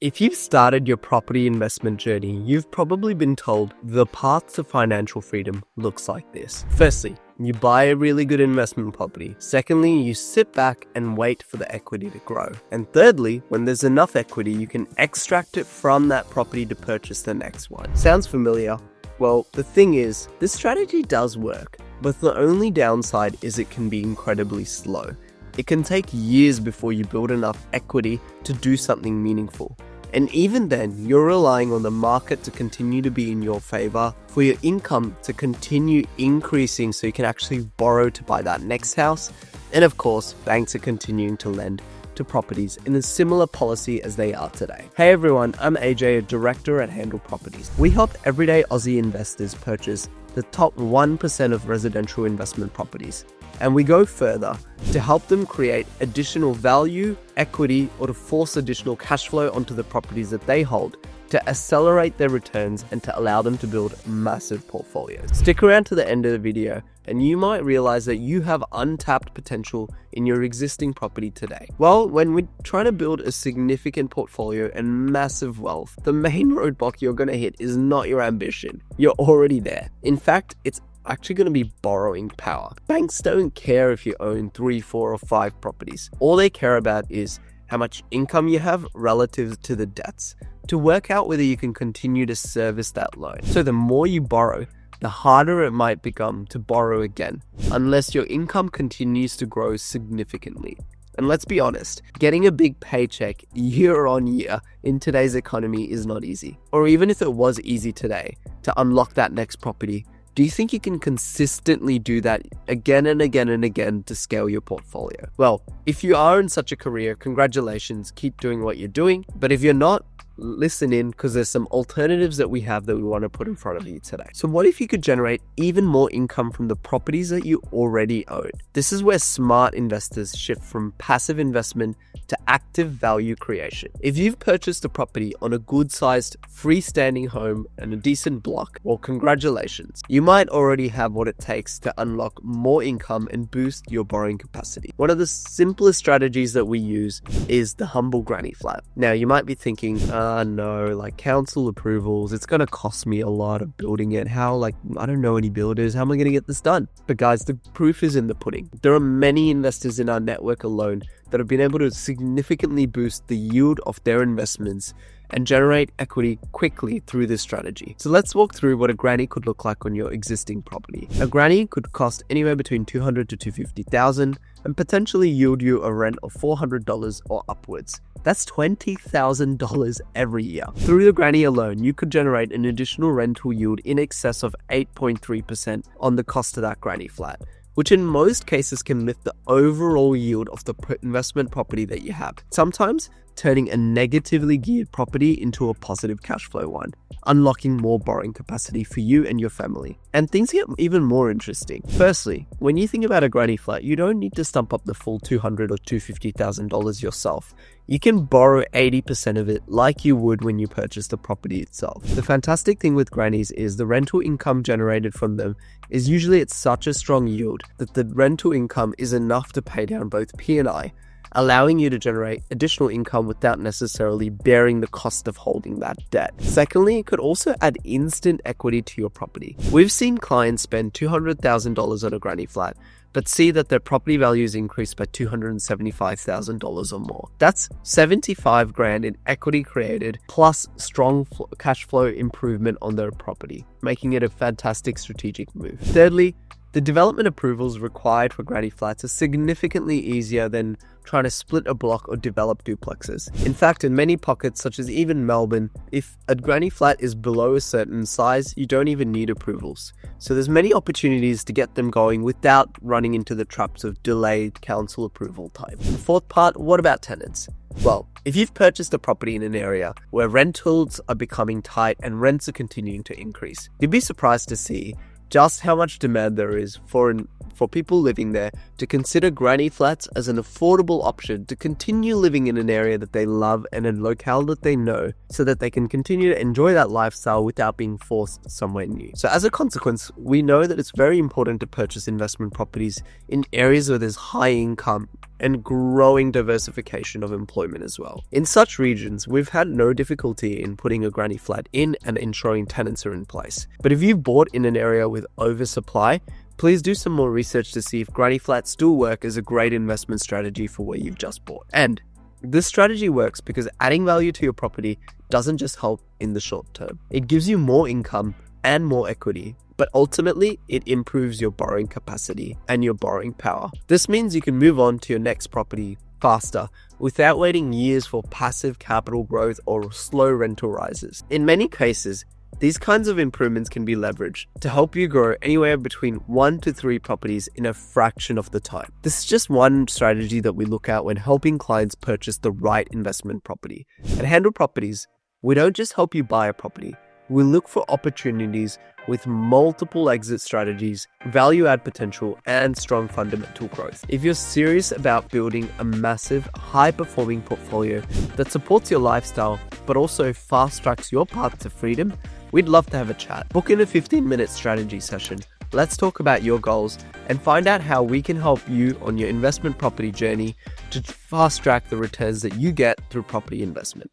If you've started your property investment journey, you've probably been told the path to financial freedom looks like this. Firstly, you buy a really good investment property. Secondly, you sit back and wait for the equity to grow. And thirdly, when there's enough equity, you can extract it from that property to purchase the next one. Sounds familiar? Well, the thing is, this strategy does work, but the only downside is it can be incredibly slow. It can take years before you build enough equity to do something meaningful. And even then, you're relying on the market to continue to be in your favor, for your income to continue increasing so you can actually borrow to buy that next house. And of course, banks are continuing to lend to properties in a similar policy as they are today. Hey everyone, I'm AJ, a director at Handle Properties. We help everyday Aussie investors purchase the top 1% of residential investment properties. And we go further to help them create additional value, equity, or to force additional cash flow onto the properties that they hold to accelerate their returns and to allow them to build massive portfolios. Stick around to the end of the video and you might realize that you have untapped potential in your existing property today. Well, when we're trying to build a significant portfolio and massive wealth, the main roadblock you're going to hit is not your ambition. You're already there. In fact, it's actually going to be borrowing power. Banks don't care if you own 3, 4, or 5 properties. All they care about is how much income you have relative to the debts to work out whether you can continue to service that loan. So the more you borrow, the harder it might become to borrow again, unless your income continues to grow significantly. And let's be honest, getting a big paycheck year on year in today's economy is not easy. Or even if it was easy today to unlock that next property, do you think you can consistently do that again and again and again to scale your portfolio? Well, if you are in such a career, congratulations, keep doing what you're doing. But if you're not, listen in, because there's some alternatives that we have that we want to put in front of you today. So what if you could generate even more income from the properties that you already own? This is where smart investors shift from passive investment to active value creation. If you've purchased a property on a good-sized freestanding home and a decent block, well, congratulations. You might already have what it takes to unlock more income and boost your borrowing capacity. One of the simplest strategies that we use is the humble granny flat. Now, you might be thinking, no, like council approvals, it's going to cost me a lot of building it. I don't know any builders. How am I going to get this done? But guys, the proof is in the pudding. There are many investors in our network alone that have been able to significantly boost the yield of their investments and generate equity quickly through this strategy. So let's walk through what a granny could look like on your existing property. A granny could cost anywhere between $200 to $250,000 and potentially yield you a rent of $400 or upwards. That's $20,000 every year. Through the granny alone, you could generate an additional rental yield in excess of 8.3% on the cost of that granny flat, which in most cases can lift the overall yield of the investment property that you have, sometimes turning a negatively geared property into a positive cash flow one, unlocking more borrowing capacity for you and your family. And things get even more interesting. Firstly, when you think about a granny flat, you don't need to stump up the full $200,000 or $250,000 yourself. You can borrow 80% of it like you would when you purchase the property itself. The fantastic thing with grannies is the rental income generated from them is usually at such a strong yield that the rental income is enough to pay down both P&I, allowing you to generate additional income without necessarily bearing the cost of holding that debt. Secondly, it could also add instant equity to your property. We've seen clients spend $200,000 on a granny flat, but see that their property values increased by $275,000 or more. That's $75,000 in equity created, plus strong cash flow improvement on their property, making it a fantastic strategic move. Thirdly, the development approvals required for granny flats are significantly easier than trying to split a block or develop duplexes. In fact, in many pockets, such as even Melbourne, if a granny flat is below a certain size, you don't even need approvals. So there's many opportunities to get them going without running into the traps of delayed council approval time. The fourth part, what about tenants? Well, if you've purchased a property in an area where rentals are becoming tight and rents are continuing to increase, you'd be surprised to see just how much demand there is for people living there to consider granny flats as an affordable option to continue living in an area that they love and a locale that they know, so that they can continue to enjoy that lifestyle without being forced somewhere new. So as a consequence, we know that it's very important to purchase investment properties in areas where there's high income and growing diversification of employment as well. In such regions, we've had no difficulty in putting a granny flat in and ensuring tenants are in place. But if you've bought in an area with oversupply, please do some more research to see if granny flats still work as a great investment strategy for where you've just bought. And this strategy works because adding value to your property doesn't just help in the short term. It gives you more income and more equity, but ultimately it improves your borrowing capacity and your borrowing power. This means you can move on to your next property faster without waiting years for passive capital growth or slow rental rises. In many cases, these kinds of improvements can be leveraged to help you grow anywhere between 1 to 3 properties in a fraction of the time. This is just one strategy that we look at when helping clients purchase the right investment property. At Handle Properties, we don't just help you buy a property. We look for opportunities with multiple exit strategies, value add potential, and strong fundamental growth. If you're serious about building a massive, high-performing portfolio that supports your lifestyle, but also fast-tracks your path to freedom, we'd love to have a chat. Book in a 15-minute strategy session. Let's talk about your goals and find out how we can help you on your investment property journey to fast-track the returns that you get through property investment.